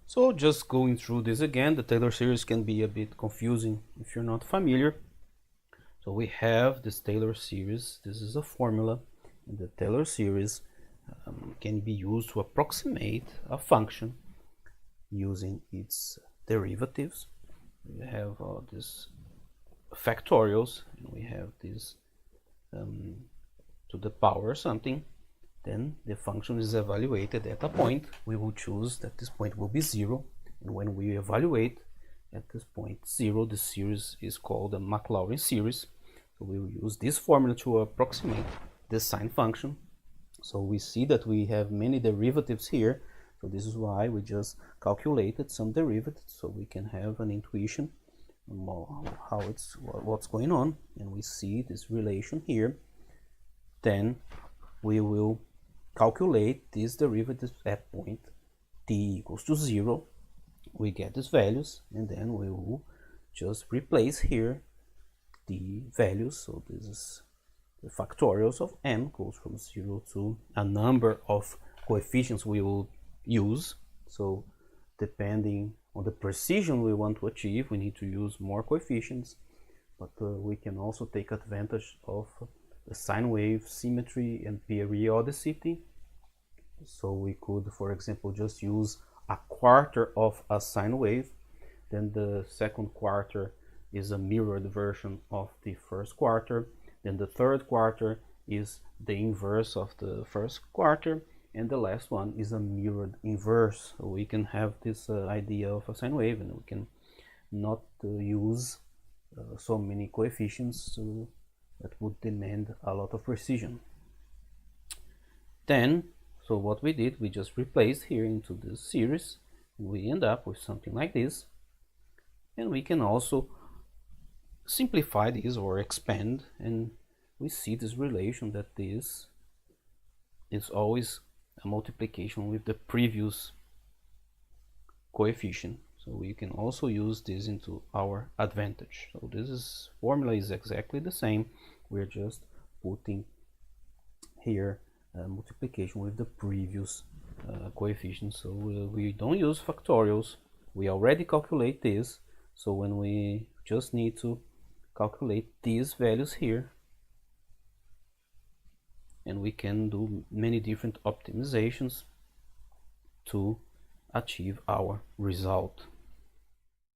So just going through this again, the Taylor series can be a bit confusing if you're not familiar. So we have this Taylor series. This is a formula, and the Taylor series can be used to approximate a function using its derivatives. We have these factorials, and we have this to the power something. Then the function is evaluated at a point. We will choose that this point will be 0, and when we evaluate at this point 0, the series is called the Maclaurin series. So we will use this formula to approximate the sine function. So we see that we have many derivatives here, so this is why we just calculated some derivatives, so we can have an intuition on what's going on, and we see this relation here. Then we will calculate these derivatives at point t equals to 0. We get these values, and then we will just replace here the values. So this is the factorials of m goes from 0 to a number of coefficients we will use. So depending on the precision we want to achieve, we need to use more coefficients, but we can also take advantage of the sine wave symmetry and periodicity. So we could, for example, just use a quarter of a sine wave, then the second quarter is a mirrored version of the first quarter, then the third quarter is the inverse of the first quarter, and the last one is a mirrored inverse. So we can have this idea of a sine wave, and we can not use so many coefficients that would demand a lot of precision. Then, so what we did, we just replaced here into this series, and we end up with something like this. And we can also simplify this or expand, and we see this relation that this is always a multiplication with the previous coefficient. So we can also use this into our advantage. So this formula is exactly the same. We're just putting here multiplication with the previous coefficient. So we don't use factorials. We already calculate this. So when we just need to calculate these values here, and we can do many different optimizations to achieve our result.